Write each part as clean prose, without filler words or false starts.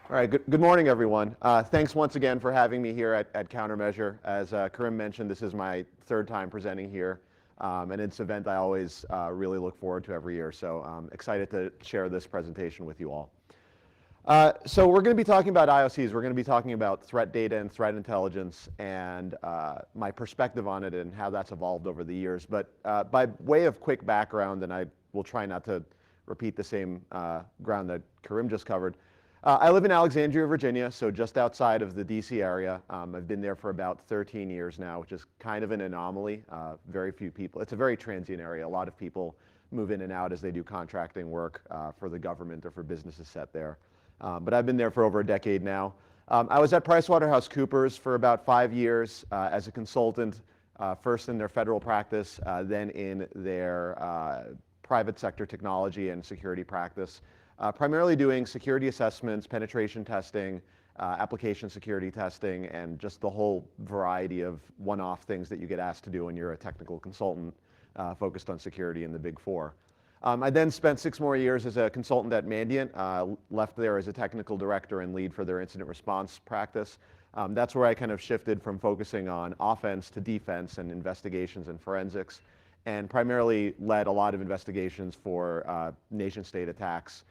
All right, good morning, everyone. Thanks once again for having me here at Countermeasure. As Karim mentioned, this is my third time presenting here, and it's an event I always really look forward to every year. So I'm excited to share this presentation with you all. So we're going to be talking about IOCs. We're going to be talking about threat data and threat intelligence and my perspective on it and how that's evolved over the years. But by way of quick background, and I will try not to repeat the same ground that Karim just covered, I live in Alexandria, Virginia, so just outside of the DC area. I've been there for about 13 years now, which is kind of an anomaly. Very few people. It's a very transient area. A lot of people move in and out as they do contracting work for the government or for businesses set there. But I've been there for over a decade now. I was at PricewaterhouseCoopers for about 5 years as a consultant, first in their federal practice, then in their private sector technology and security practice. Primarily doing security assessments, penetration testing, application security testing, and just the whole variety of one-off things that you get asked to do when you're a technical consultant focused on security in the Big Four. I then spent 6 more years as a consultant at Mandiant, left there as a technical director and lead for their incident response practice. That's where I kind of shifted from focusing on offense to defense and investigations and forensics, and primarily led a lot of investigations for nation-state attacks,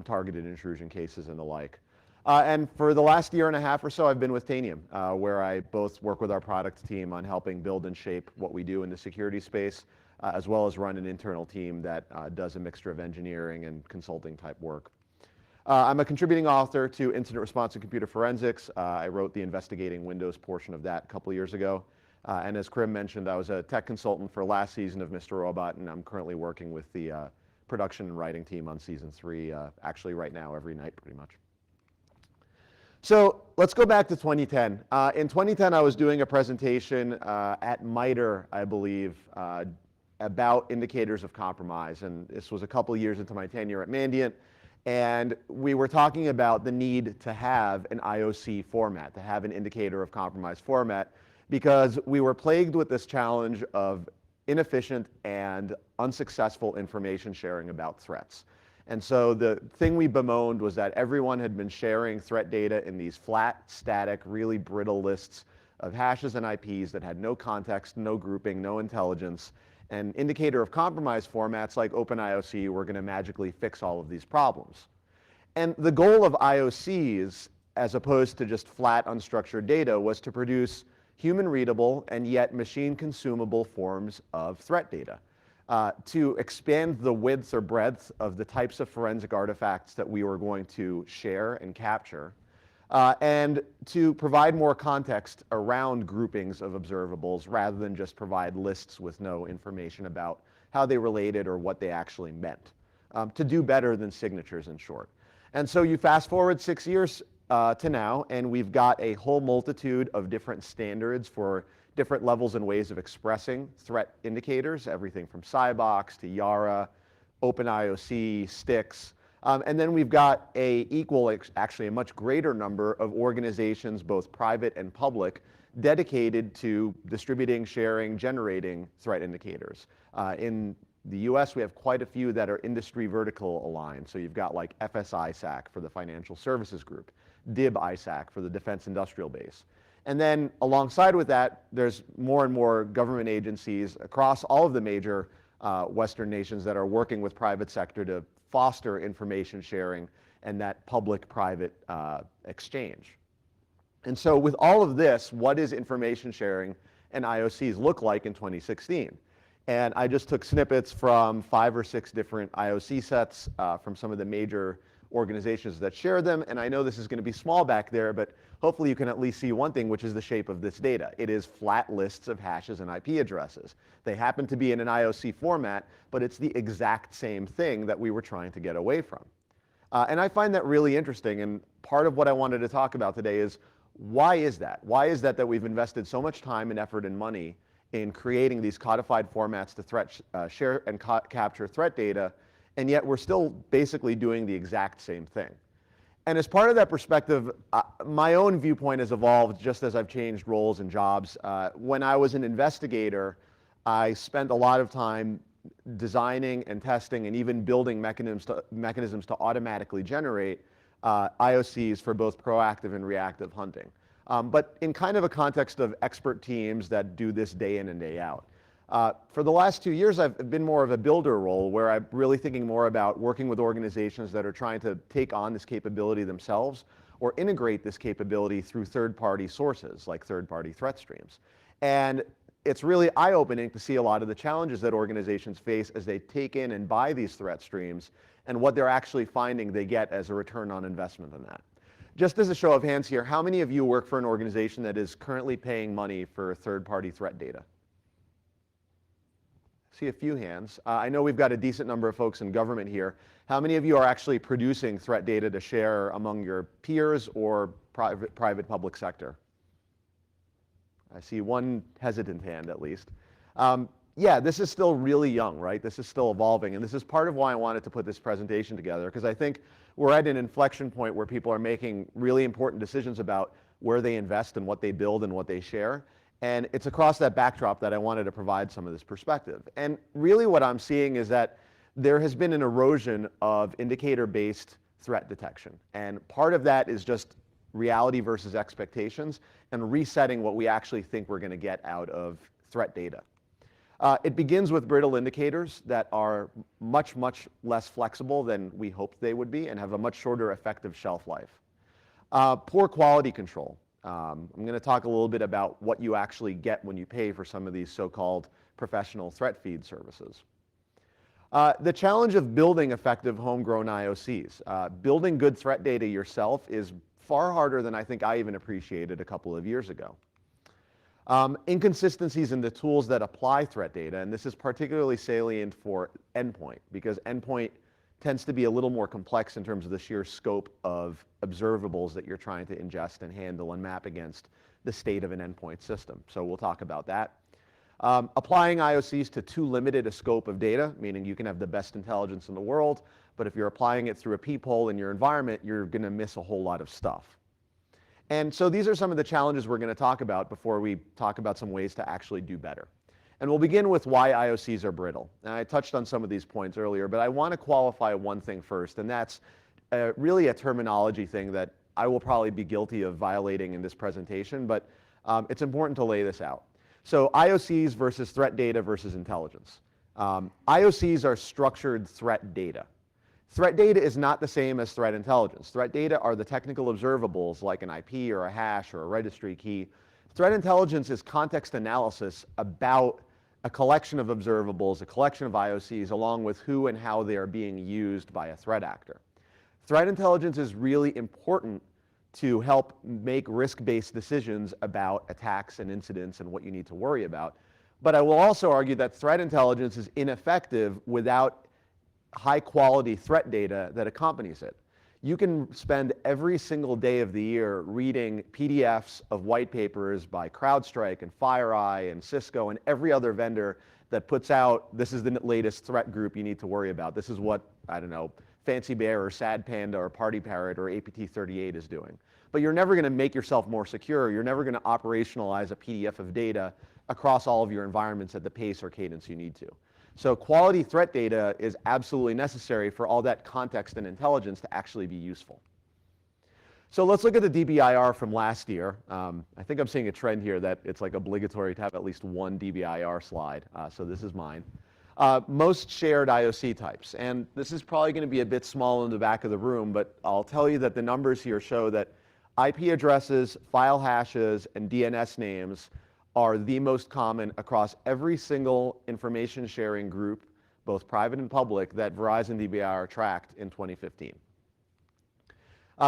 targeted intrusion cases and the like. And for the last year and a half or so, I've been with Tanium, where I both work with our product team on helping build and shape what we do in the security space, as well as run an internal team that does a mixture of engineering and consulting type work. I'm a contributing author to Incident Response and Computer Forensics. I wrote the Investigating Windows portion of that a couple of years ago. And as Karim mentioned, I was a tech consultant for last season of Mr. Robot, and I'm currently working with the production and writing team on season 3, actually right now, every night pretty much. So let's go back to 2010. In 2010, I was doing a presentation at MITRE, I believe, about indicators of compromise. And this was a couple years into my tenure at Mandiant. And we were talking about the need to have an IOC format, to have an indicator of compromise format, because we were plagued with this challenge of inefficient and unsuccessful information sharing about threats. And so the thing we bemoaned was that everyone had been sharing threat data in these flat, static, really brittle lists of hashes and IPs that had no context, no grouping, no intelligence. And indicator of compromise formats like OpenIOC were going to magically fix all of these problems. And the goal of IOCs, as opposed to just flat, unstructured data, was to produce human readable and yet machine consumable forms of threat data, to expand the width or breadth of the types of forensic artifacts that we were going to share and capture, and to provide more context around groupings of observables rather than just provide lists with no information about how they related or what they actually meant, to do better than signatures, in short. And so you fast forward 6 years to now, and we've got a whole multitude of different standards for different levels and ways of expressing threat indicators, everything from Cybox to Yara, OpenIOC, STIX. And then we've got actually a much greater number of organizations, both private and public, dedicated to distributing, sharing, generating threat indicators. In the US, we have quite a few that are industry vertical aligned. So you've got like FS-ISAC for the financial services group, DIB-ISAC for the defense industrial base. And then alongside with that, there's more and more government agencies across all of the major Western nations that are working with private sector to foster information sharing and that public-private exchange. And so with all of this, what does information sharing and IOCs look like in 2016? And I just took snippets from 5 or 6 different IOC sets from some of the major organizations that share them. And I know this is going to be small back there, but hopefully you can at least see one thing, which is the shape of this data. It is flat lists of hashes and IP addresses. They happen to be in an IOC format, but it's the exact same thing that we were trying to get away from. And I find that really interesting. And part of what I wanted to talk about today is, why is that? Why is that we've invested so much time and effort and money in creating these codified formats to share and capture threat data, and yet we're still basically doing the exact same thing? And as part of that perspective, my own viewpoint has evolved just as I've changed roles and jobs. When I was an investigator, I spent a lot of time designing and testing and even building mechanisms to automatically generate IOCs for both proactive and reactive hunting. But in kind of a context of expert teams that do this day in and day out. For the last 2 years, I've been more of a builder role where I'm really thinking more about working with organizations that are trying to take on this capability themselves or integrate this capability through third-party sources like third-party threat streams. And it's really eye-opening to see a lot of the challenges that organizations face as they take in and buy these threat streams and what they're actually finding they get as a return on investment on that. Just as a show of hands here, how many of you work for an organization that is currently paying money for third-party threat data? I see a few hands. I know we've got a decent number of folks in government here. How many of you are actually producing threat data to share among your peers or private public sector? I see one hesitant hand at least. Yeah, this is still really young, right? This is still evolving, and this is part of why I wanted to put this presentation together, because I think we're at an inflection point where people are making really important decisions about where they invest and what they build and what they share. And it's across that backdrop that I wanted to provide some of this perspective. And really what I'm seeing is that there has been an erosion of indicator-based threat detection. And part of that is just reality versus expectations and resetting what we actually think we're going to get out of threat data. It begins with brittle indicators that are much, much less flexible than we hoped they would be and have a much shorter effective shelf life. Poor quality control. I'm going to talk a little bit about what you actually get when you pay for some of these so-called professional threat feed services. The challenge of building effective homegrown IOCs. Building good threat data yourself is far harder than I think I even appreciated a couple of years ago. Inconsistencies in the tools that apply threat data, and this is particularly salient for endpoint, because endpoint tends to be a little more complex in terms of the sheer scope of observables that you're trying to ingest and handle and map against the state of an endpoint system. So we'll talk about that. Applying IOCs to too limited a scope of data, meaning you can have the best intelligence in the world, but if you're applying it through a peephole in your environment, you're going to miss a whole lot of stuff. And so these are some of the challenges we're going to talk about before we talk about some ways to actually do better. And we'll begin with why IOCs are brittle. And I touched on some of these points earlier, but I want to qualify one thing first, and that's really a terminology thing that I will probably be guilty of violating in this presentation, but it's important to lay this out. So IOCs versus threat data versus intelligence. IOCs are structured threat data. Threat data is not the same as threat intelligence. Threat data are the technical observables like an IP or a hash or a registry key. Threat intelligence is context analysis about a collection of observables, a collection of IOCs, along with who and how they are being used by a threat actor. Threat intelligence is really important to help make risk-based decisions about attacks and incidents and what you need to worry about. But I will also argue that threat intelligence is ineffective without high-quality threat data that accompanies it. You can spend every single day of the year reading PDFs of white papers by CrowdStrike and FireEye and Cisco and every other vendor that puts out, this is the latest threat group you need to worry about. This is what, I don't know, Fancy Bear or Sad Panda or Party Parrot or APT38 is doing. But you're never going to make yourself more secure. You're never going to operationalize a PDF of data across all of your environments at the pace or cadence you need to. So quality threat data is absolutely necessary for all that context and intelligence to actually be useful. So let's look at the DBIR from last year. I think I'm seeing a trend here that it's like obligatory to have at least one DBIR slide. So this is mine. Most shared IOC types. And this is probably going to be a bit small in the back of the room, but I'll tell you that the numbers here show that IP addresses, file hashes, and DNS names are the most common across every single information sharing group, both private and public, that Verizon DBIR tracked in 2015.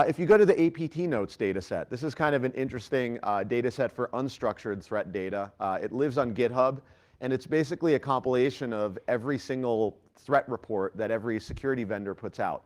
If you go to the APT notes data set, this is kind of an interesting data set for unstructured threat data. It lives on GitHub, and it's basically a compilation of every single threat report that every security vendor puts out.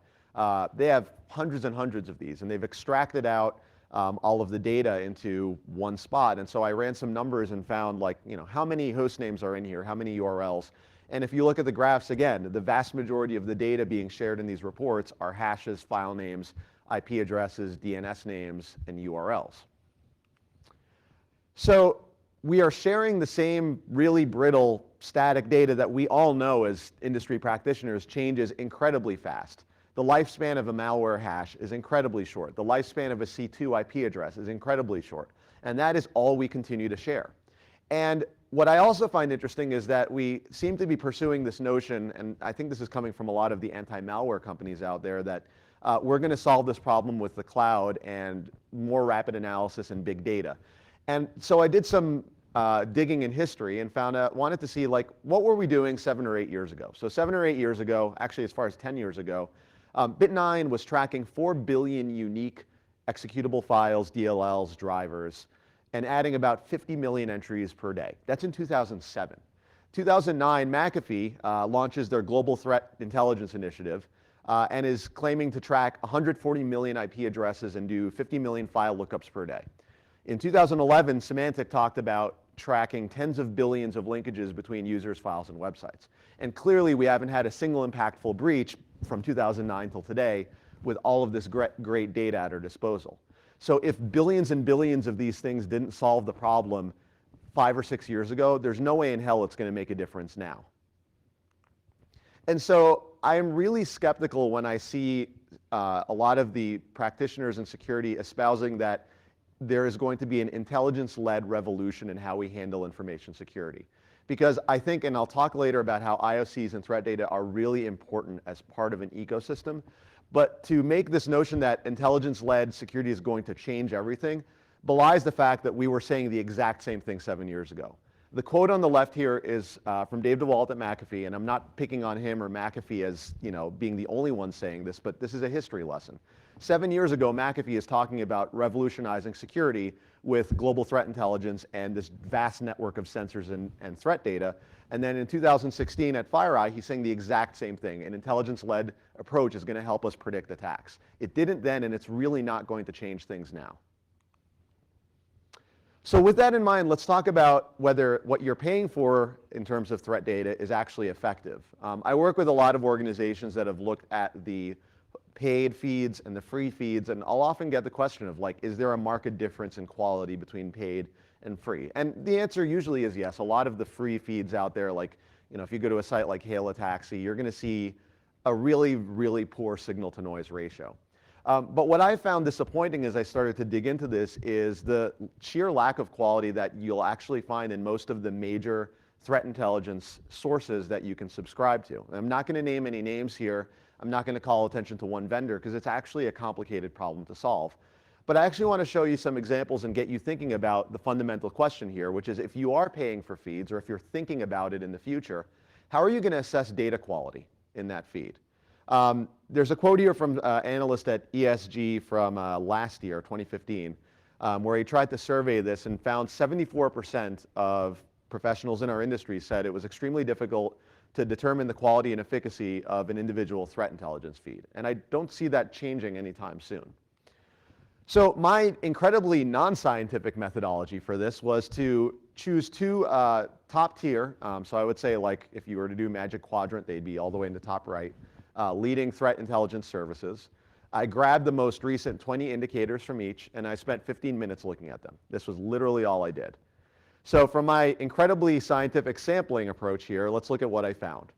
They have hundreds and hundreds of these, and they've extracted out all of the data into one spot. And so I ran some numbers and found, like, how many host names are in here, how many URLs. And if you look at the graphs again, the vast majority of the data being shared in these reports are hashes, file names, IP addresses, DNS names, and URLs. So we are sharing the same really brittle static data that we all know as industry practitioners changes incredibly fast. The lifespan of a malware hash is incredibly short. The lifespan of a C2 IP address is incredibly short. And that is all we continue to share. And what I also find interesting is that we seem to be pursuing this notion, and I think this is coming from a lot of the anti-malware companies out there, that we're going to solve this problem with the cloud and more rapid analysis and big data. And so I did some digging in history and wanted to see, like, what were we doing 7 or 8 years ago? So 7 or 8 years ago, actually as far as 10 years ago, Bit9 was tracking 4 billion unique executable files, DLLs, drivers, and adding about 50 million entries per day. That's in 2007. 2009, McAfee launches their Global Threat Intelligence Initiative and is claiming to track 140 million IP addresses and do 50 million file lookups per day. In 2011, Symantec talked about tracking tens of billions of linkages between users, files, and websites. And clearly, we haven't had a single impactful breach from 2009 till today with all of this great data at our disposal. So if billions and billions of these things didn't solve the problem 5 or 6 years ago, there's no way in hell it's going to make a difference now. And so I'm really skeptical when I see a lot of the practitioners in security espousing that there is going to be an intelligence-led revolution in how we handle information security. Because I think, and I'll talk later about how IOCs and threat data are really important as part of an ecosystem, but to make this notion that intelligence-led security is going to change everything belies the fact that we were saying the exact same thing 7 years ago. The quote on the left here is from Dave DeWalt at McAfee, and I'm not picking on him or McAfee as, you know, being the only one saying this, but this is a history lesson. 7 years ago, McAfee is talking about revolutionizing security with global threat intelligence and this vast network of sensors and threat data. And then in 2016 at FireEye, he's saying the exact same thing. An intelligence-led approach is going to help us predict attacks. It didn't then, and it's really not going to change things now. So with that in mind, let's talk about whether what you're paying for in terms of threat data is actually effective. I work with a lot of organizations that have looked at the paid feeds and the free feeds, and I'll often get the question of, like, is there a marked difference in quality between paid and free? And the answer usually is yes. A lot of the free feeds out there, like, you know, if you go to a site like Hail a Taxi, you're going to see a really, really poor signal to noise ratio. But what I found disappointing as I started to dig into this is the sheer lack of quality that you'll actually find in most of the major threat intelligence sources that you can subscribe to. And I'm not going to name any names here. I'm not going to call attention to one vendor because it's actually a complicated problem to solve. But I actually want to show you some examples and get you thinking about the fundamental question here, which is if you are paying for feeds or if you're thinking about it in the future, how are you going to assess data quality in that feed? There's a quote here from an analyst at ESG from last year, 2015, where he tried to survey this and found 74% of professionals in our industry said it was extremely difficult to determine the quality and efficacy of an individual threat intelligence feed. And I don't see that changing anytime soon. So my incredibly non-scientific methodology for this was to choose two top tier, so I would say, like, if you were to do Magic Quadrant, they'd be all the way in the top right, leading threat intelligence services. I grabbed the most recent 20 indicators from each, and I spent 15 minutes looking at them. This was literally all I did. So from my incredibly scientific sampling approach here, let's look at what I found.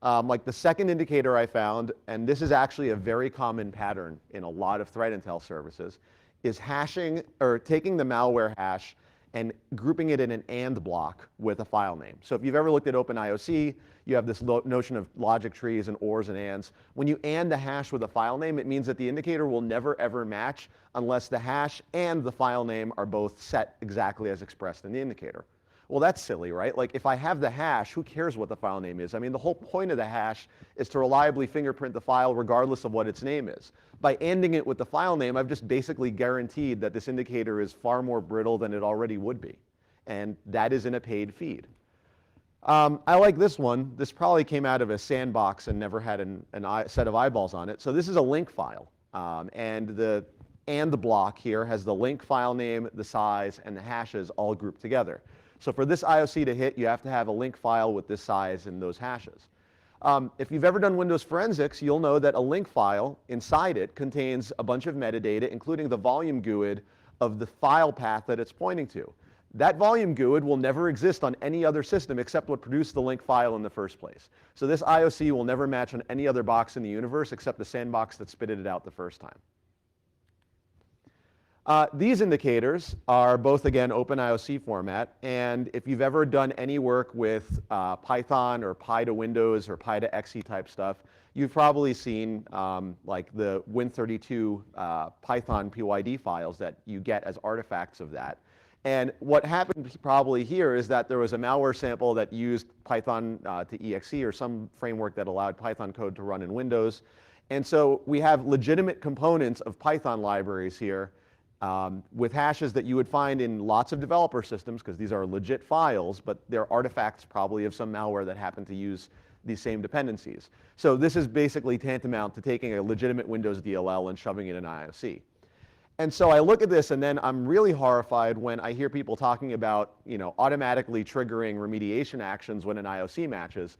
Like the second indicator I found, and this is actually a very common pattern in a lot of threat intel services, is hashing or taking the malware hash and grouping it in an AND block with a file name. So if you've ever looked at OpenIOC, you have this notion of logic trees and ORs and ANDs. When you AND the hash with a file name, it means that the indicator will never ever match unless the hash and the file name are both set exactly as expressed in the indicator. Well, that's silly, right? Like, if I have the hash, who cares what the file name is? I mean, the whole point of the hash is to reliably fingerprint the file regardless of what its name is. By ANDing it with the file name, I've just basically guaranteed that this indicator is far more brittle than it already would be. And that is in a paid feed. I like this one. This probably came out of a sandbox and never had a set of eyeballs on it. So this is a link file. And the block here has the link file name, the size, and the hashes all grouped together. So for this IOC to hit, you have to have a link file with this size and those hashes. If you've ever done Windows forensics, you'll know that a link file, inside it, contains a bunch of metadata, including the volume GUID of the file path that it's pointing to. That volume GUID will never exist on any other system except what produced the link file in the first place. So this IOC will never match on any other box in the universe except the sandbox that spitted it out the first time. These indicators are both, again, OpenIOC format, and if you've ever done any work with Python or Py to Windows or Py to Xe type stuff, you've probably seen like the Win32 Python PYD files that you get as artifacts of that. And what happened probably here is that there was a malware sample that used Python to exe or some framework that allowed Python code to run in Windows. And so we have legitimate components of Python libraries here with hashes that you would find in lots of developer systems, because these are legit files, but they're artifacts probably of some malware that happened to use these same dependencies. So this is basically tantamount to taking a legitimate Windows DLL and shoving it in IOC. And so I look at this and then I'm really horrified when I hear people talking about, automatically triggering remediation actions when an IOC matches.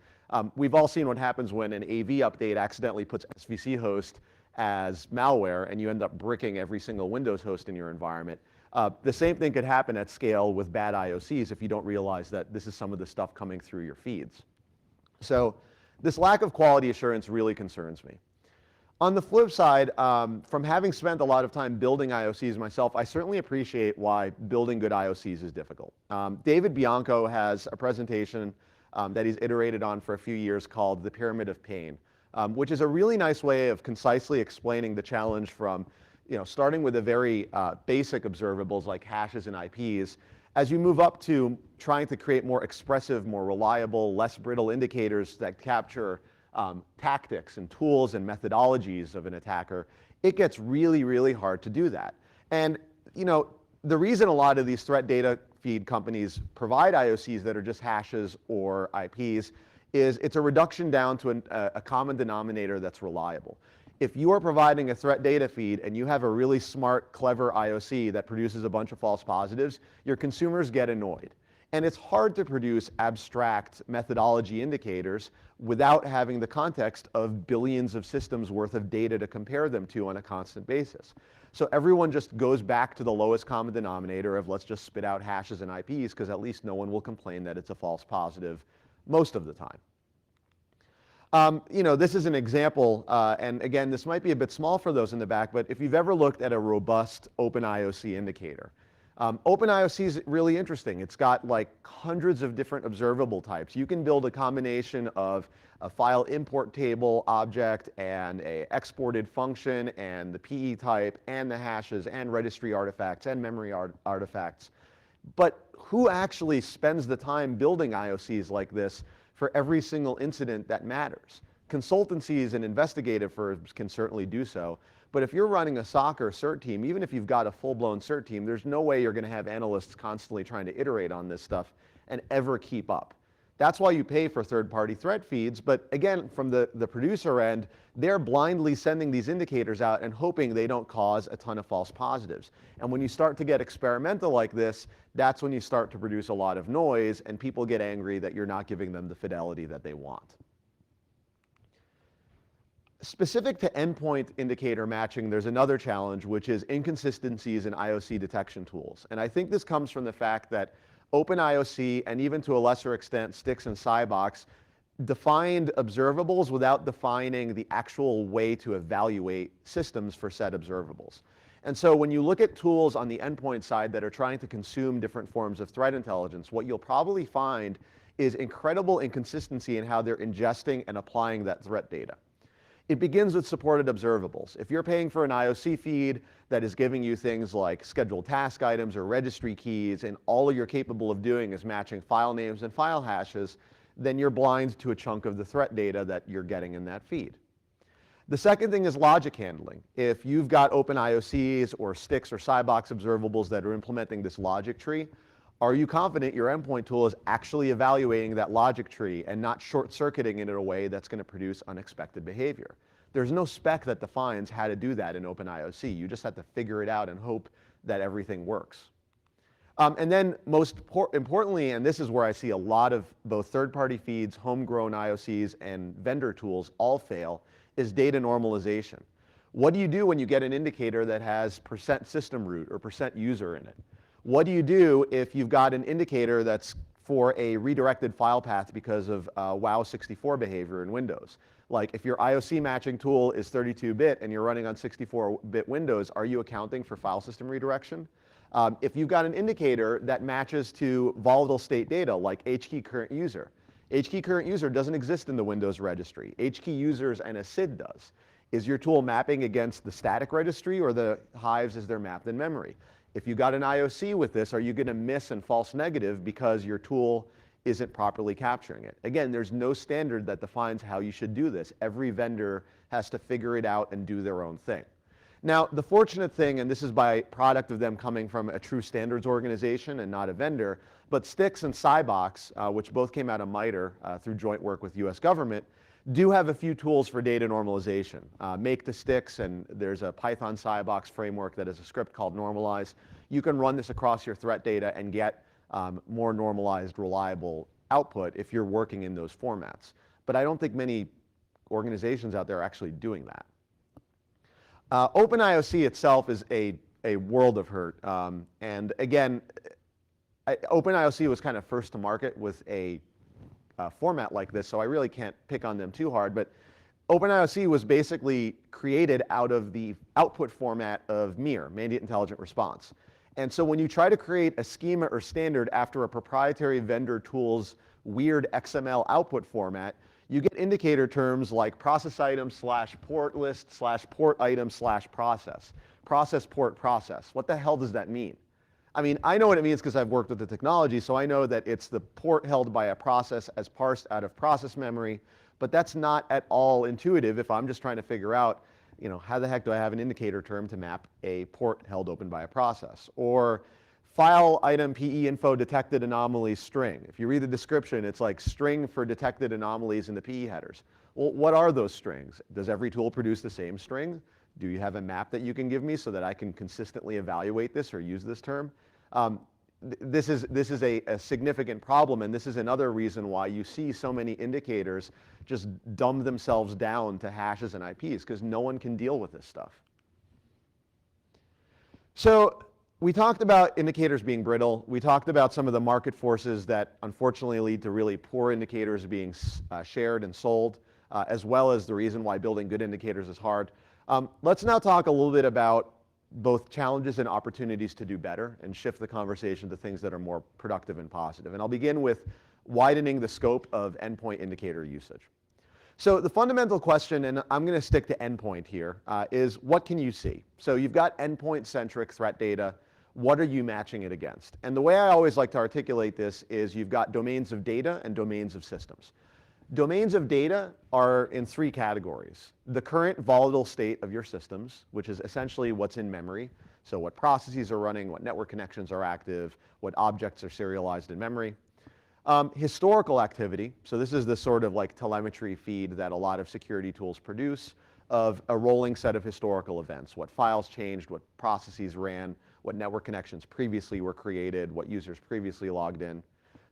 We've all seen what happens when an AV update accidentally puts SVC host as malware and you end up bricking every single Windows host in your environment. The same thing could happen at scale with bad IOCs if you don't realize that this is some of the stuff coming through your feeds. So this lack of quality assurance really concerns me. On the flip side, from having spent a lot of time building IOCs myself, I certainly appreciate why building good IOCs is difficult. David Bianco has a presentation that he's iterated on for a few years called The Pyramid of Pain, which is a really nice way of concisely explaining the challenge from starting with the very basic observables like hashes and IPs, as you move up to trying to create more expressive, more reliable, less brittle indicators that capture tactics and tools and methodologies of an attacker, it gets really, really hard to do that. And the reason a lot of these threat data feed companies provide IOCs that are just hashes or IPs is it's a reduction down to a common denominator that's reliable. If you are providing a threat data feed and you have a really smart, clever IOC that produces a bunch of false positives, your consumers get annoyed. And it's hard to produce abstract methodology indicators without having the context of billions of systems worth of data to compare them to on a constant basis. So everyone just goes back to the lowest common denominator of let's just spit out hashes and IPs because at least no one will complain that it's a false positive most of the time. This is an example, and again, this might be a bit small for those in the back, but if you've ever looked at a robust OpenIOC indicator, OpenIOC is really interesting. It's got like hundreds of different observable types. You can build a combination of a file import table object and a exported function and the PE type and the hashes and registry artifacts and memory artifacts. But who actually spends the time building IOCs like this for every single incident that matters? Consultancies and investigative firms can certainly do so. But if you're running a SOC or CERT team, even if you've got a full-blown CERT team, there's no way you're going to have analysts constantly trying to iterate on this stuff and ever keep up. That's why you pay for third-party threat feeds. But again, from the producer end, they're blindly sending these indicators out and hoping they don't cause a ton of false positives. And when you start to get experimental like this, that's when you start to produce a lot of noise and people get angry that you're not giving them the fidelity that they want. Specific to endpoint indicator matching, there's another challenge, which is inconsistencies in IOC detection tools. And I think this comes from the fact that OpenIOC, and even to a lesser extent Stix and Cybox, defined observables without defining the actual way to evaluate systems for said observables. And so when you look at tools on the endpoint side that are trying to consume different forms of threat intelligence, what you'll probably find is incredible inconsistency in how they're ingesting and applying that threat data. It begins with supported observables. If you're paying for an IOC feed that is giving you things like scheduled task items or registry keys, and all you're capable of doing is matching file names and file hashes, then you're blind to a chunk of the threat data that you're getting in that feed. The second thing is logic handling. If you've got OpenIOCs or Stix or Cybox observables that are implementing this logic tree, are you confident your endpoint tool is actually evaluating that logic tree and not short-circuiting it in a way that's going to produce unexpected behavior? There's no spec that defines how to do that in OpenIOC. You just have to figure it out and hope that everything works. And then most importantly, and this is where I see a lot of both third-party feeds, homegrown IOCs, and vendor tools all fail, is data normalization. What do you do when you get an indicator that has % system root or % user in it? What do you do if you've got an indicator that's for a redirected file path because of WoW64 behavior in Windows? Like if your IOC matching tool is 32-bit and you're running on 64-bit Windows, are you accounting for file system redirection? If you've got an indicator that matches to volatile state data like HKey current user, HKey current user doesn't exist in the Windows registry. HKey users and a SID does. Is your tool mapping against the static registry or the hives as they're mapped in memory? If you got an IOC with this, are you going to miss and false negative because your tool isn't properly capturing it? Again, there's no standard that defines how you should do this. Every vendor has to figure it out and do their own thing. Now, the fortunate thing, and this is by product of them coming from a true standards organization and not a vendor, but Styx and Cybox, which both came out of MITRE through joint work with US government, do have a few tools for data normalization. Make the Styx, and there's a Python Cybox framework that is a script called normalize. You can run this across your threat data and get more normalized, reliable output if you're working in those formats. But I don't think many organizations out there are actually doing that. OpenIOC itself is a world of hurt. And again, OpenIOC was kind of first to market with a format like this, so I really can't pick on them too hard. But OpenIOC was basically created out of the output format of MIR, Mandiant Intelligent Response. And so when you try to create a schema or standard after a proprietary vendor tool's weird XML output format, you get indicator terms like process item / port list / port item / process. Process, port, process. What the hell does that mean? I mean, I know what it means because I've worked with the technology, so I know that it's the port held by a process as parsed out of process memory, but that's not at all intuitive if I'm just trying to figure out, you know, how the heck do I have an indicator term to map a port held open by a process? Or file item PE info detected anomalies string. If you read the description, it's like string for detected anomalies in the PE headers. Well, what are those strings? Does every tool produce the same string? Do you have a map that you can give me so that I can consistently evaluate this or use this term? This is a significant problem, and this is another reason why you see so many indicators just dumb themselves down to hashes and IPs, because no one can deal with this stuff. So we talked about indicators being brittle. We talked about some of the market forces that unfortunately lead to really poor indicators being shared and sold, as well as the reason why building good indicators is hard. Let's now talk a little bit about both challenges and opportunities to do better and shift the conversation to things that are more productive and positive. And I'll begin with widening the scope of endpoint indicator usage. So the fundamental question, and I'm going to stick to endpoint here, is what can you see? So you've got endpoint-centric threat data. What are you matching it against? And the way I always like to articulate this is you've got domains of data and domains of systems. Domains of data are in three categories. The current volatile state of your systems, which is essentially what's in memory. So what processes are running, what network connections are active, what objects are serialized in memory. Historical activity, so this is the sort of like telemetry feed that a lot of security tools produce of a rolling set of historical events. What files changed, what processes ran, what network connections previously were created, what users previously logged in.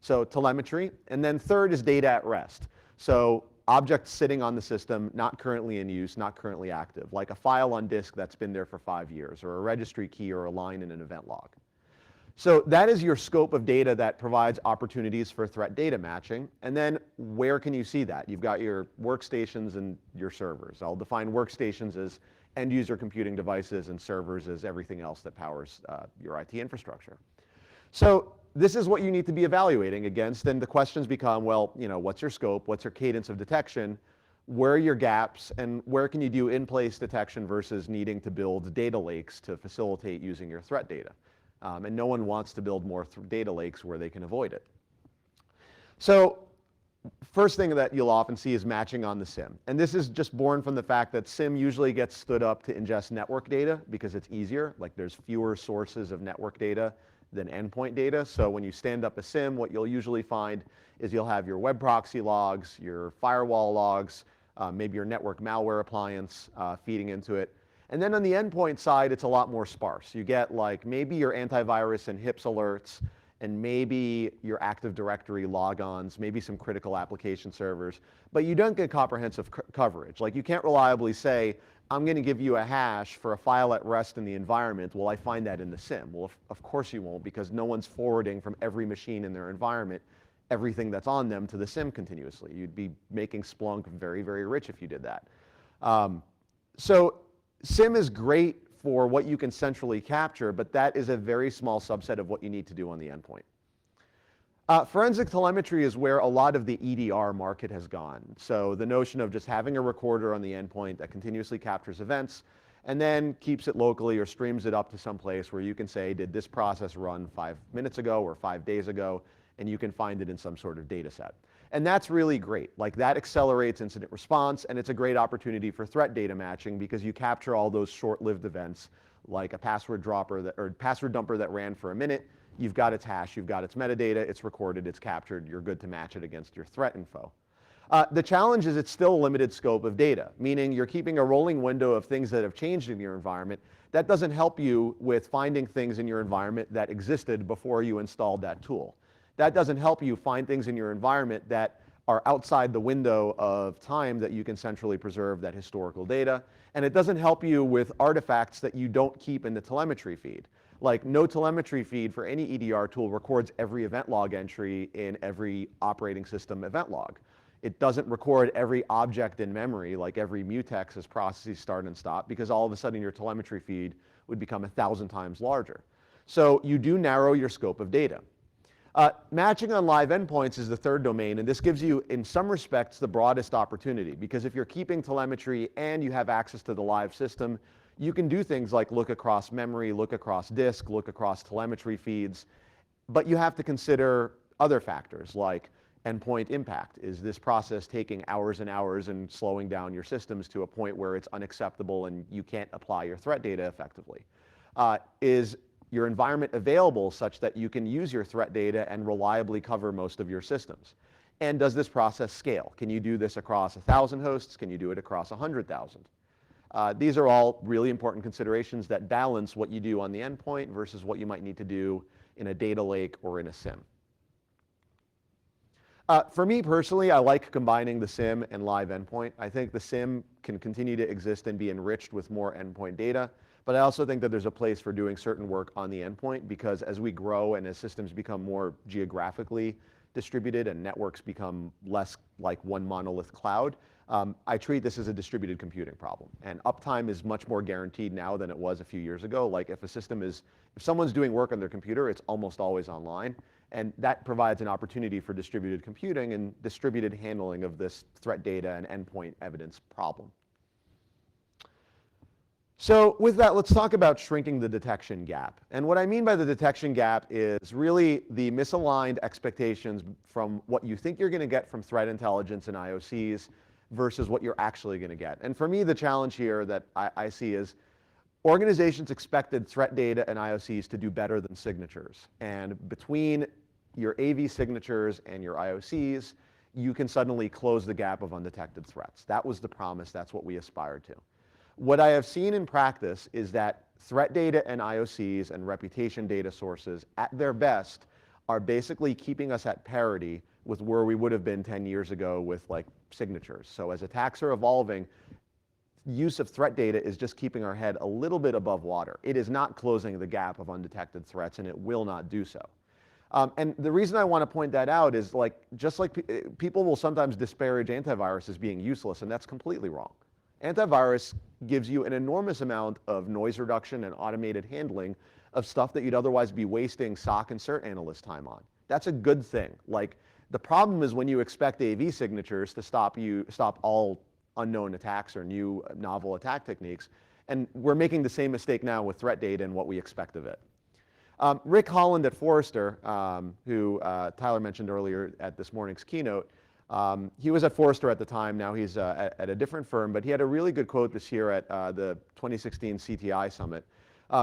So telemetry. And then third is data at rest. So objects sitting on the system, not currently in use, not currently active, like a file on disk that's been there for 5 years, or a registry key or a line in an event log. So that is your scope of data that provides opportunities for threat data matching. And then where can you see that? You've got your workstations and your servers. I'll define workstations as end user computing devices and servers as everything else that powers your IT infrastructure. So this is what you need to be evaluating against, and the questions become, well, you know, what's your scope, what's your cadence of detection, where are your gaps, and where can you do in-place detection versus needing to build data lakes to facilitate using your threat data. And no one wants to build more data lakes where they can avoid it. So first thing that you'll often see is matching on the SIM. And this is just born from the fact that SIM usually gets stood up to ingest network data because it's easier, like there's fewer sources of network data than endpoint data. So when you stand up a SIM, what you'll usually find is you'll have your web proxy logs, your firewall logs, maybe your network malware appliance feeding into it. And then on the endpoint side, it's a lot more sparse. You get like maybe your antivirus and HIPS alerts and maybe your Active Directory logons, maybe some critical application servers, but you don't get comprehensive coverage. Like, you can't reliably say, I'm going to give you a hash for a file at rest in the environment. Will I find that in the SIM? Well, of course you won't, because no one's forwarding from every machine in their environment everything that's on them to the SIM continuously. You'd be making Splunk very, very rich if you did that. So SIM is great for what you can centrally capture, but that is a very small subset of what you need to do on the endpoint. Forensic telemetry is where a lot of the EDR market has gone. So the notion of just having a recorder on the endpoint that continuously captures events and then keeps it locally or streams it up to some place where you can say, did this process run 5 minutes ago or 5 days ago, and you can find it in some sort of data set. And that's really great. Like, that accelerates incident response, and it's a great opportunity for threat data matching because you capture all those short-lived events, like a password dumper that ran for a minute. You've got its hash, you've got its metadata, it's recorded, it's captured, you're good to match it against your threat info. The challenge is it's still a limited scope of data, meaning you're keeping a rolling window of things that have changed in your environment. That doesn't help you with finding things in your environment that existed before you installed that tool. That doesn't help you find things in your environment that are outside the window of time that you can centrally preserve that historical data. And it doesn't help you with artifacts that you don't keep in the telemetry feed. Like, no telemetry feed for any EDR tool records every event log entry in every operating system event log. It doesn't record every object in memory, like every mutex as processes start and stop, because all of a sudden your telemetry feed would become 1,000 times larger. So you do narrow your scope of data. Matching on live endpoints is the third domain, and this gives you, in some respects, the broadest opportunity, because if you're keeping telemetry and you have access to the live system, you can do things like look across memory, look across disk, look across telemetry feeds, but you have to consider other factors like endpoint impact. Is this process taking hours and hours and slowing down your systems to a point where it's unacceptable and you can't apply your threat data effectively? Is your environment available such that you can use your threat data and reliably cover most of your systems? And does this process scale? Can you do this across 1,000 hosts? Can you do it across 100,000? These are all really important considerations that balance what you do on the endpoint versus what you might need to do in a data lake or in a SIM. For me personally, I like combining the SIM and live endpoint. I think the SIM can continue to exist and be enriched with more endpoint data. But I also think that there's a place for doing certain work on the endpoint, because as we grow and as systems become more geographically distributed and networks become less like one monolith cloud, I treat this as a distributed computing problem. And uptime is much more guaranteed now than it was a few years ago. Like, if someone's doing work on their computer, it's almost always online. And that provides an opportunity for distributed computing and distributed handling of this threat data and endpoint evidence problem. So with that, let's talk about shrinking the detection gap. And what I mean by the detection gap is really the misaligned expectations from what you think you're going to get from threat intelligence and IOCs versus what you're actually going to get. And for me, the challenge here that I see is organizations expected threat data and IOCs to do better than signatures. And between your AV signatures and your IOCs, you can suddenly close the gap of undetected threats. That was the promise. That's what we aspired to. What I have seen in practice is that threat data and IOCs and reputation data sources, at their best, are basically keeping us at parity with where we would have been 10 years ago with, like, signatures. So as attacks are evolving, use of threat data is just keeping our head a little bit above water. It is not closing the gap of undetected threats, and it will not do so. And the reason I want to point that out is, like, just like people will sometimes disparage antivirus as being useless, and that's completely wrong. Antivirus gives you an enormous amount of noise reduction and automated handling of stuff that you'd otherwise be wasting SOC and CERT analyst time on. That's a good thing. Like, the problem is when you expect AV signatures to stop all unknown attacks or new novel attack techniques, and we're making the same mistake now with threat data and what we expect of it. Rick Holland at Forrester, who Tyler mentioned earlier at this morning's keynote, he was at Forrester at the time. Now he's at a different firm, but he had a really good quote this year at the 2016 CTI Summit.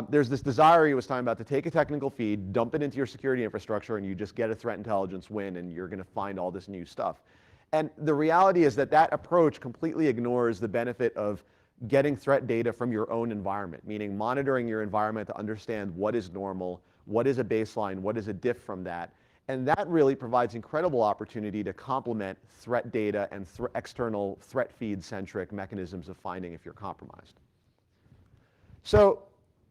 There's this desire he was talking about to take a technical feed, dump it into your security infrastructure, and you just get a threat intelligence win, and you're going to find all this new stuff. And the reality is that that approach completely ignores the benefit of getting threat data from your own environment, meaning monitoring your environment to understand what is normal, what is a baseline, what is a diff from that. And that really provides incredible opportunity to complement threat data and external threat feed-centric mechanisms of finding if you're compromised. So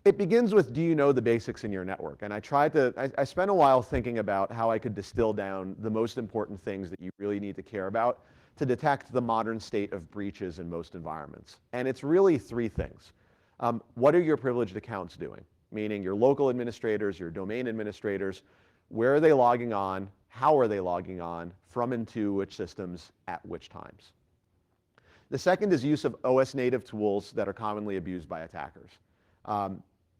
it begins with, do you know the basics in your network? And I spent a while thinking about how I could distill down the most important things that you really need to care about to detect the modern state of breaches in most environments. And it's really three things. What are your privileged accounts doing? Meaning your local administrators, your domain administrators, where are they logging on? How are they logging on? From and to which systems at which times? The second is use of OS native tools that are commonly abused by attackers.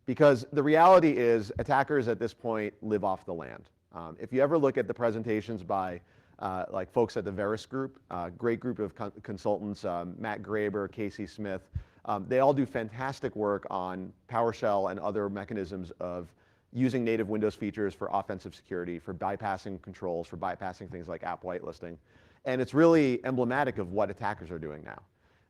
Because the reality is attackers at this point live off the land. If you ever look at the presentations by like folks at the Veris group, great group of consultants, Matt Graber, Casey Smith, they all do fantastic work on PowerShell and other mechanisms of using native Windows features for offensive security, for bypassing controls, for bypassing things like app whitelisting. And it's really emblematic of what attackers are doing now.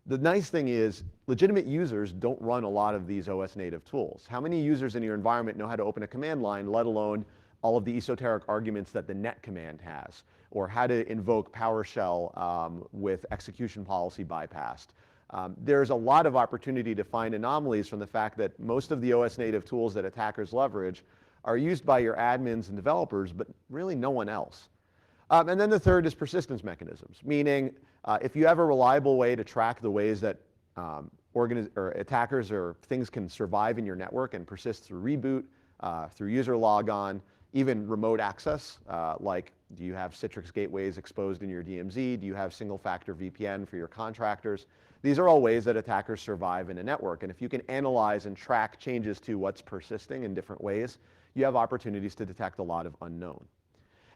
The nice thing is legitimate users don't run a lot of these OS native tools. How many users in your environment know how to open a command line, let alone all of the esoteric arguments that the net command has, or how to invoke PowerShell with execution policy bypassed? There's a lot of opportunity to find anomalies from the fact that most of the OS native tools that attackers leverage are used by your admins and developers, but really no one else. And then the third is persistence mechanisms, meaning if you have a reliable way to track the ways that attackers or things can survive in your network and persist through reboot, through user logon, even remote access, like do you have Citrix gateways exposed in your DMZ? Do you have single-factor VPN for your contractors? These are all ways that attackers survive in a network. And if you can analyze and track changes to what's persisting in different ways, you have opportunities to detect a lot of unknown.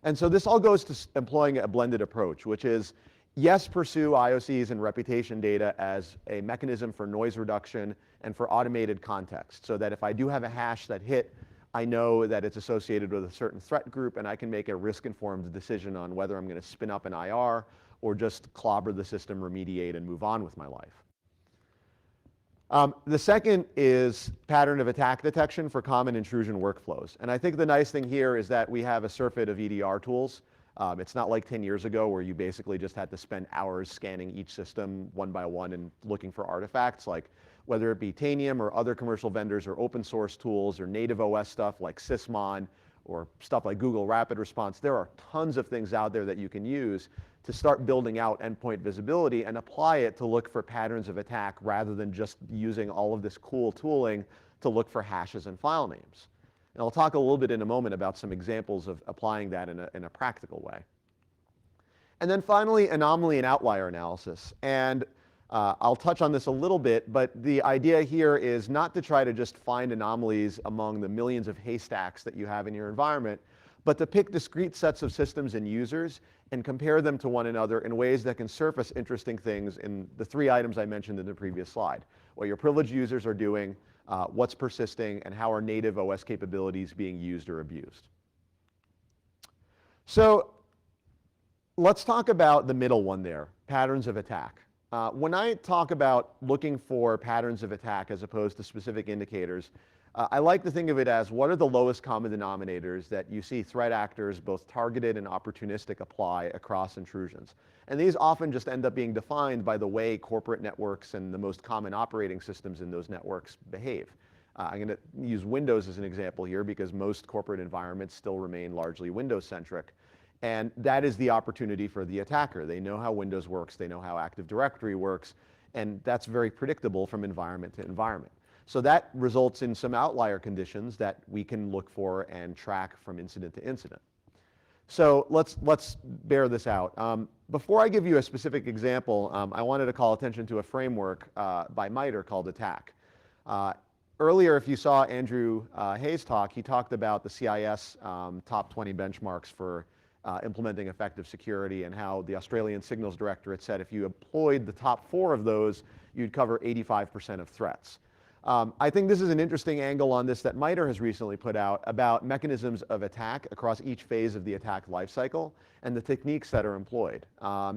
And so this all goes to employing a blended approach, which is, yes, pursue IOCs and reputation data as a mechanism for noise reduction and for automated context, so that if I do have a hash that hit, I know that it's associated with a certain threat group, and I can make a risk-informed decision on whether I'm going to spin up an IR or just clobber the system, remediate, and move on with my life. The second is pattern of attack detection for common intrusion workflows. And I think the nice thing here is that we have a surfeit of EDR tools. It's not like 10 years ago where you basically just had to spend hours scanning each system one by one and looking for artifacts, like whether it be Tanium or other commercial vendors or open source tools or native OS stuff like Sysmon or stuff like Google Rapid Response. There are tons of things out there that you can use to start building out endpoint visibility and apply it to look for patterns of attack rather than just using all of this cool tooling to look for hashes and file names. And I'll talk a little bit in a moment about some examples of applying that in a practical way. And then finally, anomaly and outlier analysis. And I'll touch on this a little bit, but the idea here is not to try to just find anomalies among the millions of haystacks that you have in your environment, but to pick discrete sets of systems and users and compare them to one another in ways that can surface interesting things in the three items I mentioned in the previous slide. What your privileged users are doing, what's persisting, and how are native OS capabilities being used or abused. So let's talk about the middle one there, patterns of attack. When I talk about looking for patterns of attack as opposed to specific indicators, I like to think of it as what are the lowest common denominators that you see threat actors, both targeted and opportunistic, apply across intrusions. And these often just end up being defined by the way corporate networks and the most common operating systems in those networks behave. I'm going to use Windows as an example here because most corporate environments still remain largely Windows-centric. And that is the opportunity for the attacker. They know how Windows works, they know how Active Directory works, and that's very predictable from environment to environment. So that results in some outlier conditions that we can look for and track from incident to incident. So let's bear this out. Before I give you a specific example, I wanted to call attention to a framework by MITRE called ATT&CK. Earlier, if you saw Andrew Hayes talk, he talked about the CIS top 20 benchmarks for implementing effective security and how the Australian Signals Directorate said if you employed the top 4 of those, you'd cover 85% of threats. I think this is an interesting angle on this that MITRE has recently put out about mechanisms of attack across each phase of the attack lifecycle and the techniques that are employed.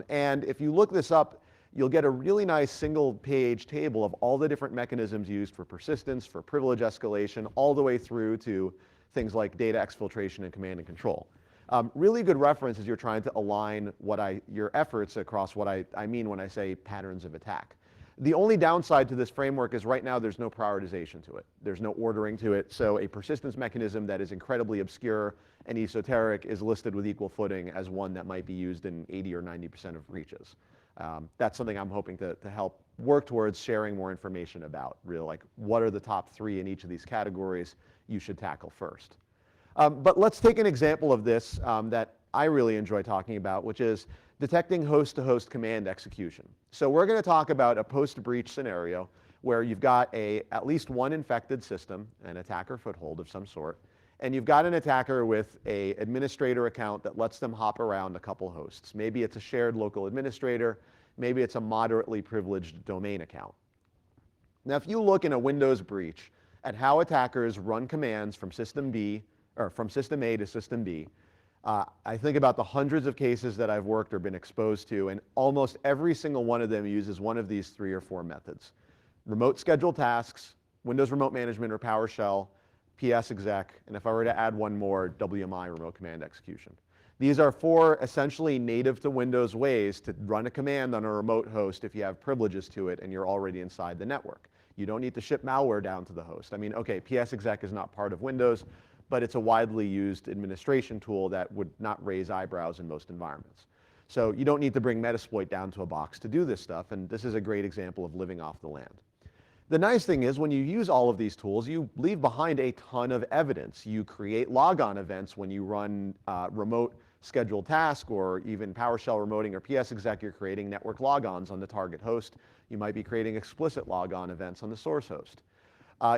And if you look this up, you'll get a really nice single-page table of all the different mechanisms used for persistence, for privilege escalation, all the way through to things like data exfiltration and command and control. Really good reference as you're trying to align your efforts across what I mean when I say patterns of attack. The only downside to this framework is right now there's no prioritization to it. There's no ordering to it, so a persistence mechanism that is incredibly obscure and esoteric is listed with equal footing as one that might be used in 80 or 90% of breaches. That's something I'm hoping to help work towards sharing more information about, really, like what are the top 3 in each of these categories you should tackle first. But let's take an example of this that I really enjoy talking about, which is detecting host-to-host command execution. So we're going to talk about a post-breach scenario where you've got at least one infected system, an attacker foothold of some sort, and you've got an attacker with an administrator account that lets them hop around a couple hosts. Maybe it's a shared local administrator, maybe it's a moderately privileged domain account. Now, if you look in a Windows breach at how attackers run commands from system B, or from system A to system B, I think about the hundreds of cases that I've worked or been exposed to, and almost every single one of them uses one of these 3 or 4 methods. Remote scheduled tasks, Windows Remote Management or PowerShell, PS exec, and if I were to add one more, WMI, remote command execution. These are 4 essentially native to Windows ways to run a command on a remote host if you have privileges to it and you're already inside the network. You don't need to ship malware down to the host. I mean, okay, PS exec is not part of Windows, but it's a widely used administration tool that would not raise eyebrows in most environments. So you don't need to bring Metasploit down to a box to do this stuff, and this is a great example of living off the land. The nice thing is when you use all of these tools, you leave behind a ton of evidence. You create logon events when you run remote scheduled task, or even PowerShell remoting or PS exec, you're creating network logons on the target host. You might be creating explicit logon events on the source host.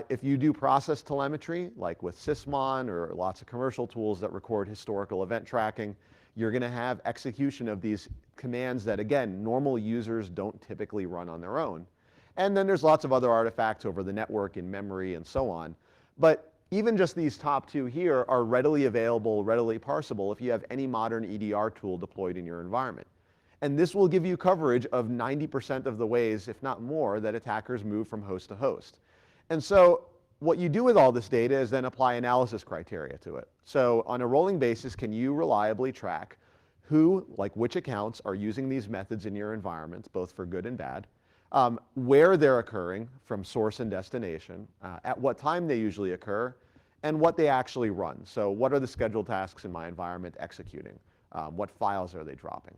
If you do process telemetry, like with Sysmon or lots of commercial tools that record historical event tracking, you're going to have execution of these commands that, again, normal users don't typically run on their own. And then there's lots of other artifacts over the network in memory and so on. But even just these top 2 here are readily available, readily parsable if you have any modern EDR tool deployed in your environment. And this will give you coverage of 90% of the ways, if not more, that attackers move from host to host. And so what you do with all this data is then apply analysis criteria to it. So on a rolling basis, can you reliably track who, like which accounts, are using these methods in your environment, both for good and bad, where they're occurring from source and destination, at what time they usually occur, and what they actually run. So what are the scheduled tasks in my environment executing? What files are they dropping?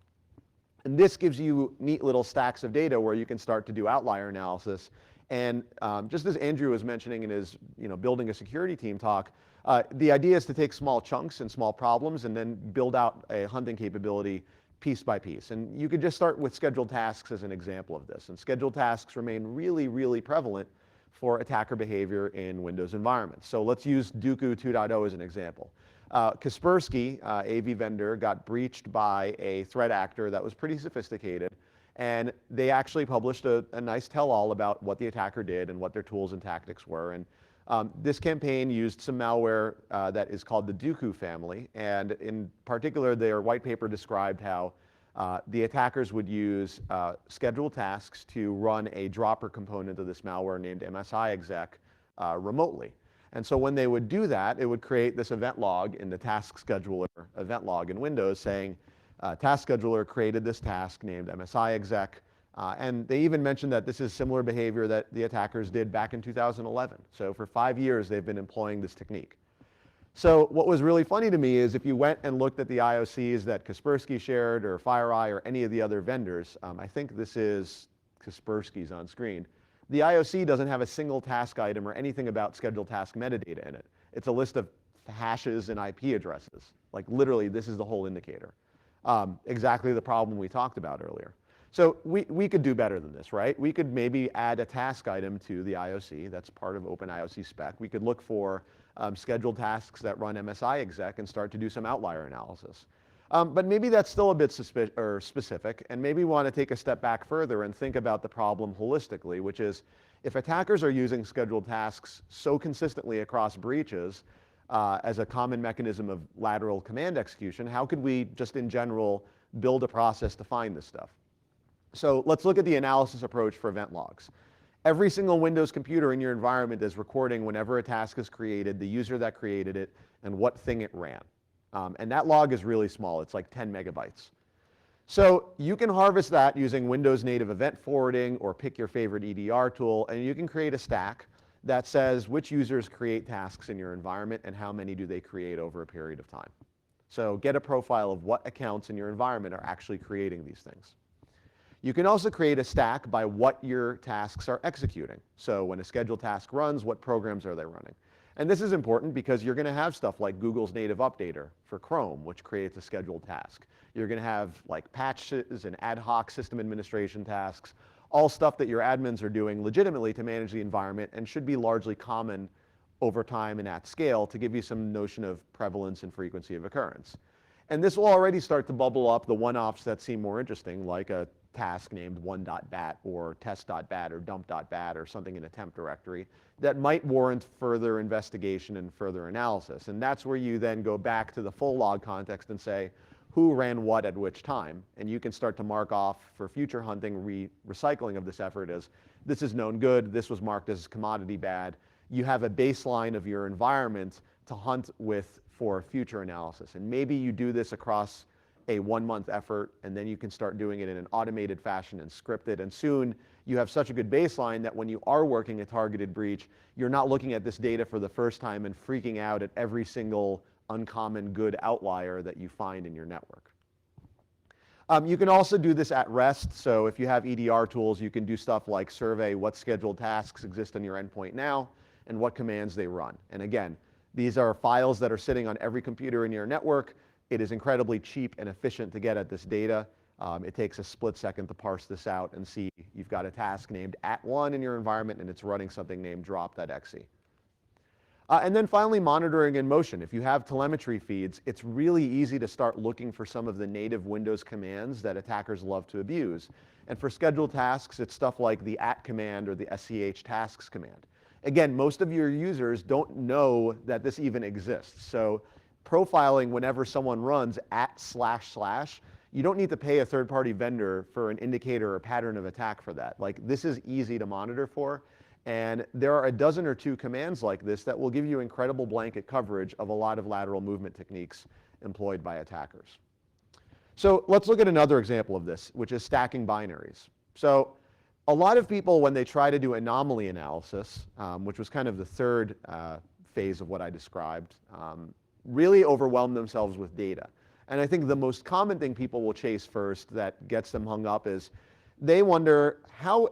And this gives you neat little stacks of data where you can start to do outlier analysis. And just as Andrew was mentioning in his building a security team talk, the idea is to take small chunks and small problems and then build out a hunting capability piece by piece. And you could just start with scheduled tasks as an example of this. And scheduled tasks remain really, really prevalent for attacker behavior in Windows environments. So let's use Dooku 2.0 as an example. Kaspersky, AV vendor, got breached by a threat actor that was pretty sophisticated. And they actually published a nice tell-all about what the attacker did and what their tools and tactics were. And this campaign used some malware that is called the Dooku family. And in particular, their white paper described how the attackers would use scheduled tasks to run a dropper component of this malware named MSI exec remotely. And so when they would do that, it would create this event log in the task scheduler event log in Windows saying, task scheduler created this task named MSI exec. And they even mentioned that this is similar behavior that the attackers did back in 2011. So for 5 years, they've been employing this technique. So what was really funny to me is if you went and looked at the IOCs that Kaspersky shared or FireEye or any of the other vendors, I think this is Kaspersky's on screen. The IOC doesn't have a single task item or anything about scheduled task metadata in it. It's a list of hashes and IP addresses. Like literally, this is the whole indicator. Exactly the problem we talked about earlier. So we could do better than this, right? We could maybe add a task item to the IOC. That's part of Open IOC spec. We could look for scheduled tasks that run MSI exec and start to do some outlier analysis. But maybe that's still a bit specific, and maybe we want to take a step back further and think about the problem holistically, which is if attackers are using scheduled tasks so consistently across breaches as a common mechanism of lateral command execution, how could we just in general build a process to find this stuff? So let's look at the analysis approach for event logs. Every single Windows computer in your environment is recording whenever a task is created, the user that created it, and what thing it ran. And that log is really small. It's like 10 megabytes. So you can harvest that using Windows native event forwarding or pick your favorite EDR tool, and you can create a stack that says which users create tasks in your environment and how many do they create over a period of time. So get a profile of what accounts in your environment are actually creating these things. You can also create a stack by what your tasks are executing. So when a scheduled task runs, what programs are they running? And this is important because you're going to have stuff like Google's native updater for Chrome, which creates a scheduled task. You're going to have like patches and ad hoc system administration tasks, all stuff that your admins are doing legitimately to manage the environment and should be largely common over time and at scale to give you some notion of prevalence and frequency of occurrence. And this will already start to bubble up the one-offs that seem more interesting, like a task named one.bat or test.bat or dump.bat or something in a temp directory that might warrant further investigation and further analysis. And that's where you then go back to the full log context and say, who ran what at which time? And you can start to mark off for future hunting recycling of this effort as this is known good, this was marked as commodity bad. You have a baseline of your environment to hunt with for future analysis. And maybe you do this across a 1-month effort, and then you can start doing it in an automated fashion and script it. And soon you have such a good baseline that when you are working a targeted breach, you're not looking at this data for the first time and freaking out at every single uncommon good outlier that you find in your network. You can also do this at rest. So if you have EDR tools, you can do stuff like survey what scheduled tasks exist on your endpoint now and what commands they run. And again, these are files that are sitting on every computer in your network. It is incredibly cheap and efficient to get at this data. It takes a split second to parse this out and see you've got a task named @1 in your environment and it's running something named drop.exe. And then finally, monitoring in motion. If you have telemetry feeds, it's really easy to start looking for some of the native Windows commands that attackers love to abuse. And for scheduled tasks, it's stuff like the command or the sch tasks command. Again, most of your users don't know that this even exists. So profiling whenever someone runs @// you don't need to pay a third-party vendor for an indicator or pattern of attack for that. Like, this is easy to monitor for. And there are a dozen or two commands like this that will give you incredible blanket coverage of a lot of lateral movement techniques employed by attackers. So let's look at another example of this, which is stacking binaries. So a lot of people, when they try to do anomaly analysis, which was kind of the third phase of what I described, really overwhelm themselves with data. And I think the most common thing people will chase first that gets them hung up is they wonder how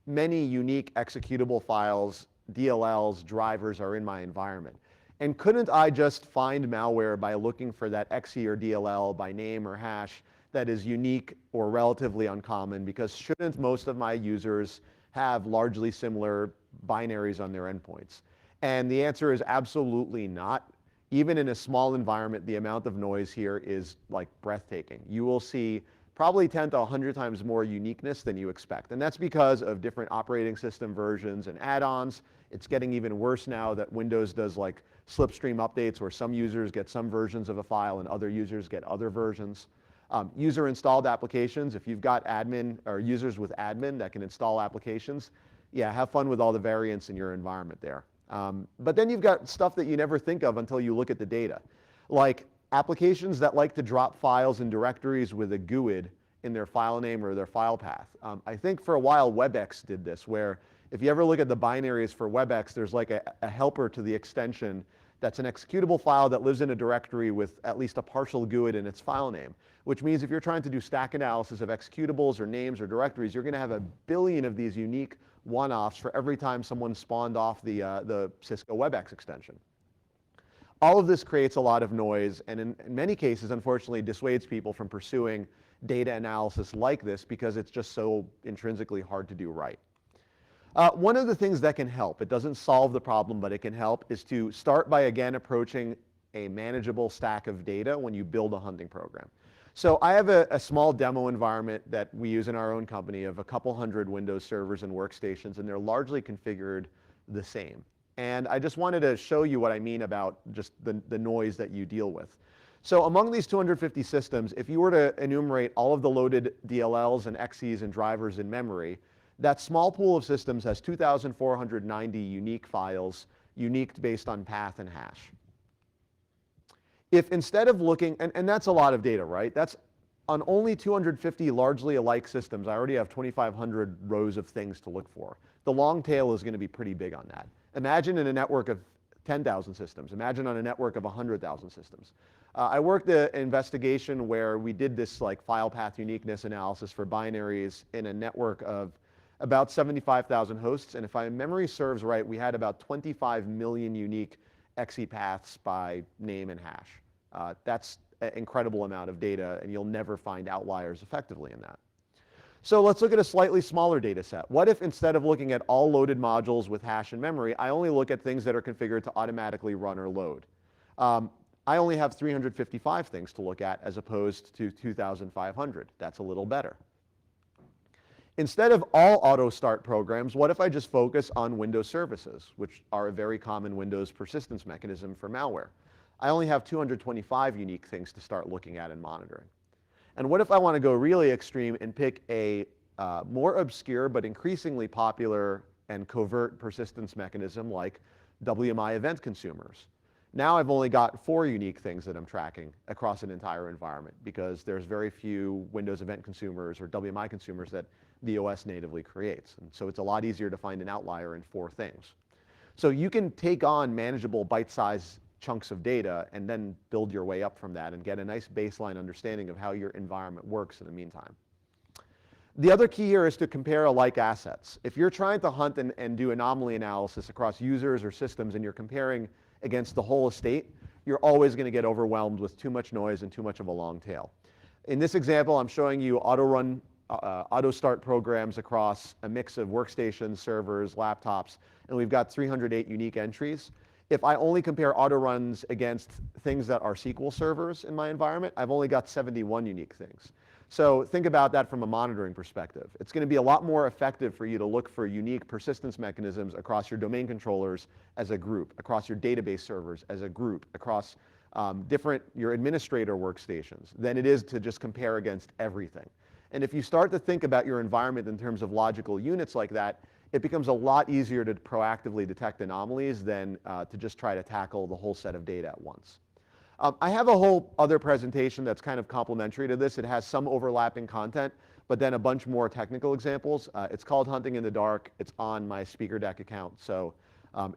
many unique executable files, DLLs, drivers are in my environment. And couldn't I just find malware by looking for that exe or DLL by name or hash that is unique or relatively uncommon? Because shouldn't most of my users have largely similar binaries on their endpoints? And the answer is absolutely not. Even in a small environment, the amount of noise here is like breathtaking. You will see probably 10 to 100 times more uniqueness than you expect. And that's because of different operating system versions and add-ons. It's getting even worse now that Windows does like slipstream updates where some users get some versions of a file and other users get other versions. User installed applications, if you've got admin or users with admin that can install applications, yeah, have fun with all the variants in your environment there. But then you've got stuff that you never think of until you look at the data. Like applications that like to drop files and directories with a GUID in their file name or their file path. I think for a while WebEx did this, where if you ever look at the binaries for WebEx, there's like a helper to the extension that's an executable file that lives in a directory with at least a partial GUID in its file name, which means if you're trying to do stack analysis of executables or names or directories, you're going to have a billion of these unique one-offs for every time someone spawned off the Cisco WebEx extension. All of this creates a lot of noise, and in many cases, unfortunately, dissuades people from pursuing data analysis like this because it's just so intrinsically hard to do right. One of the things that can help, it doesn't solve the problem, but it can help, is to start by, again, approaching a manageable stack of data when you build a hunting program. So I have a small demo environment that we use in our own company of a couple hundred Windows servers and workstations, and they're largely configured the same. And I just wanted to show you what I mean about just the noise that you deal with. So among these 250 systems, if you were to enumerate all of the loaded DLLs and XEs and drivers in memory, That small pool of systems has 2,490 unique files, unique based on path and hash. If instead of looking, and that's a lot of data, right? That's on only 250 largely alike systems, I already have 2,500 rows of things to look for. The long tail is going to be pretty big on that. Imagine in a network of 10,000 systems. Imagine on a network of 100,000 systems. I worked an investigation where we did this like file path uniqueness analysis for binaries in a network of about 75,000 hosts, and if my memory serves right, we had about 25 million unique exe paths by name and hash. That's an incredible amount of data, and you'll never find outliers effectively in that. So let's look at a slightly smaller data set. What if instead of looking at all loaded modules with hash and memory, I only look at things that are configured to automatically run or load? I only have 355 things to look at as opposed to 2,500. That's a little better. Instead of all auto start programs, what if I just focus on Windows services, which are a very common Windows persistence mechanism for malware? I only have 225 unique things to start looking at and monitoring. And what if I want to go really extreme and pick a more obscure but increasingly popular and covert persistence mechanism like WMI event consumers? Now I've only got 4 unique things that I'm tracking across an entire environment because there's very few Windows event consumers or WMI consumers that the OS natively creates. And so it's a lot easier to find an outlier in 4 things. So you can take on manageable bite-sized chunks of data and then build your way up from that and get a nice baseline understanding of how your environment works in the meantime. The other key here is to compare alike assets. If you're trying to hunt and do anomaly analysis across users or systems and you're comparing against the whole estate, you're always going to get overwhelmed with too much noise and too much of a long tail. In this example, I'm showing you auto start programs across a mix of workstations, servers, laptops, and we've got 308 unique entries. If I only compare auto runs against things that are SQL servers in my environment, I've only got 71 unique things. So think about that from a monitoring perspective. It's going to be a lot more effective for you to look for unique persistence mechanisms across your domain controllers as a group, across your database servers as a group, across your administrator workstations than it is to just compare against everything. And if you start to think about your environment in terms of logical units like that, it becomes a lot easier to proactively detect anomalies than to just try to tackle the whole set of data at once. I have a whole other presentation that's kind of complementary to this. It has some overlapping content, but then a bunch more technical examples. It's called Hunting in the Dark. It's on my speaker deck account. So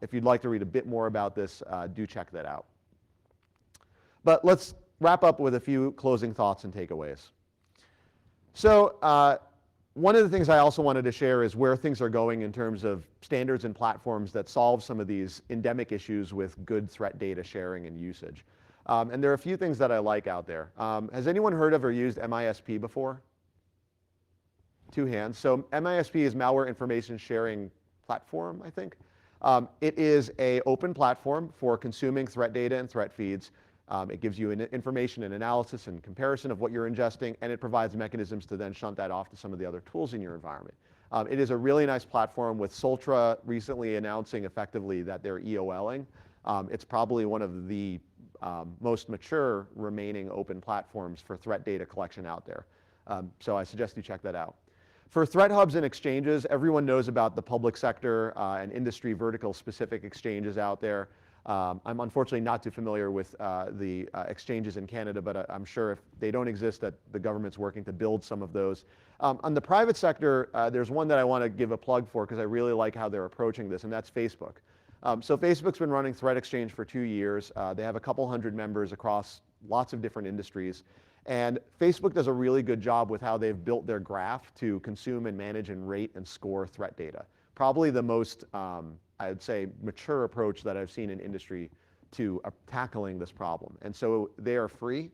if you'd like to read a bit more about this, do check that out. But let's wrap up with a few closing thoughts and takeaways. So one of the things I also wanted to share is where things are going in terms of standards and platforms that solve some of these endemic issues with good threat data sharing and usage. And there are a few things that I like out there. Has anyone heard of or used MISP before? 2 hands. So MISP is Malware Information Sharing Platform, I think. It is an open platform for consuming threat data and threat feeds. It gives you information and analysis and comparison of what you're ingesting, and it provides mechanisms to then shunt that off to some of the other tools in your environment. It is a really nice platform with Soltra recently announcing effectively that they're EOLing. It's probably one of the most mature remaining open platforms for threat data collection out there. So I suggest you check that out. For threat hubs and exchanges, everyone knows about the public sector and industry vertical specific exchanges out there. I'm unfortunately not too familiar with the exchanges in Canada, but I'm sure if they don't exist that the government's working to build some of those. On the private sector, there's one that I want to give a plug for because I really like how they're approaching this, and that's Facebook. So Facebook's been running Threat Exchange for 2 years. They have a couple hundred members across lots of different industries. And Facebook does a really good job with how they've built their graph to consume and manage and rate and score threat data. Probably the most, I would say, mature approach that I've seen in industry to tackling this problem. And so they are free.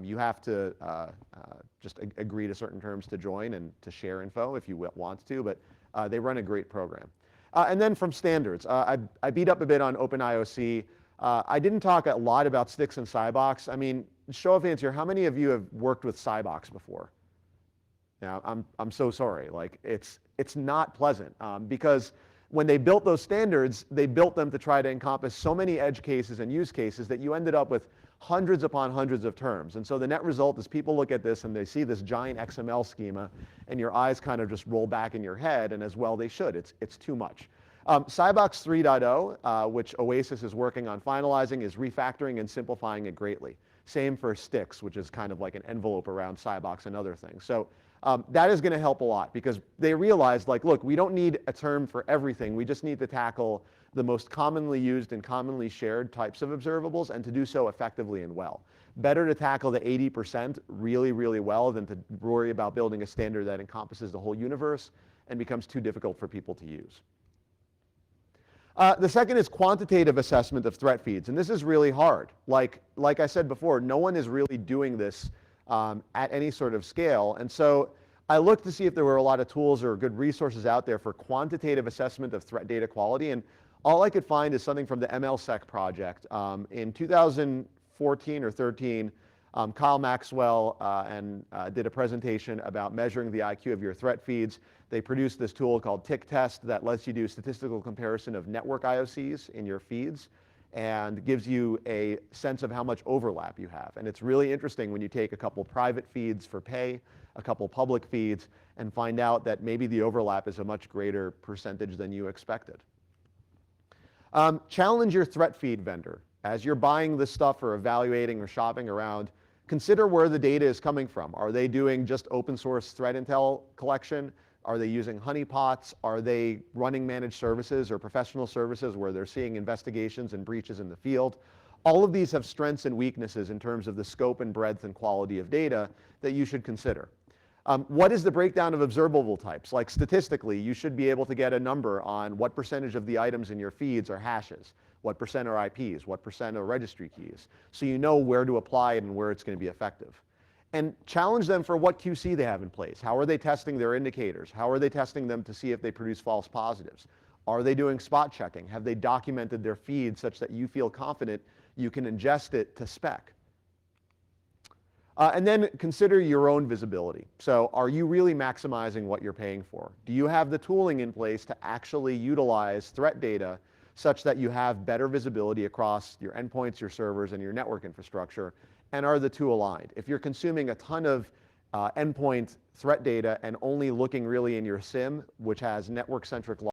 You have to just agree to certain terms to join and to share info if you want to, but they run a great program. And then from standards, I beat up a bit on Open IOC. I didn't talk a lot about sticks and Cybox. I mean, show of hands here, how many of you have worked with Cybox before? Yeah, I'm so sorry. Like it's not pleasant because when they built those standards, they built them to try to encompass so many edge cases and use cases that you ended up with hundreds upon hundreds of terms. And so the net result is people look at this and they see this giant XML schema, and your eyes kind of just roll back in your head, and as well they should. It's too much. Cybox 3.0, which OASIS is working on finalizing, is refactoring and simplifying it greatly. Same for STIX, which is kind of like an envelope around Cybox and other things. So that is going to help a lot, because they realized, like, look, we don't need a term for everything. We just need to tackle the most commonly used and commonly shared types of observables, and to do so effectively and well. Better to tackle the 80% really, really well than to worry about building a standard that encompasses the whole universe and becomes too difficult for people to use. The second is quantitative assessment of threat feeds, and this is really hard. Like I said before, no one is really doing this at any sort of scale, and so I looked to see if there were a lot of tools or good resources out there for quantitative assessment of threat data quality, and all I could find is something from the MLSec project. In 2014 or 13, Kyle Maxwell did a presentation about measuring the IQ of your threat feeds. They produced this tool called Tick Test that lets you do statistical comparison of network IOCs in your feeds and gives you a sense of how much overlap you have. And it's really interesting when you take a couple private feeds for pay, a couple public feeds, and find out that maybe the overlap is a much greater percentage than you expected. Challenge your threat feed vendor. As you're buying this stuff or evaluating or shopping around, consider where the data is coming from. Are they doing just open source threat intel collection? Are they using honeypots? Are they running managed services or professional services where they're seeing investigations and breaches in the field? All of these have strengths and weaknesses in terms of the scope and breadth and quality of data that you should consider. What is the breakdown of observable types? Like statistically, you should be able to get a number on what percentage of the items in your feeds are hashes, what percent are IPs, what percent are registry keys, so you know where to apply it and where it's going to be effective. And challenge them for what QC they have in place. How are they testing their indicators? How are they testing them to see if they produce false positives? Are they doing spot checking? Have they documented their feed such that you feel confident you can ingest it to spec? And then consider your own visibility. So are you really maximizing what you're paying for? Do you have the tooling in place to actually utilize threat data such that you have better visibility across your endpoints, your servers, and your network infrastructure? And are the two aligned? If you're consuming a ton of endpoint threat data and only looking really in your SIM, which has network-centric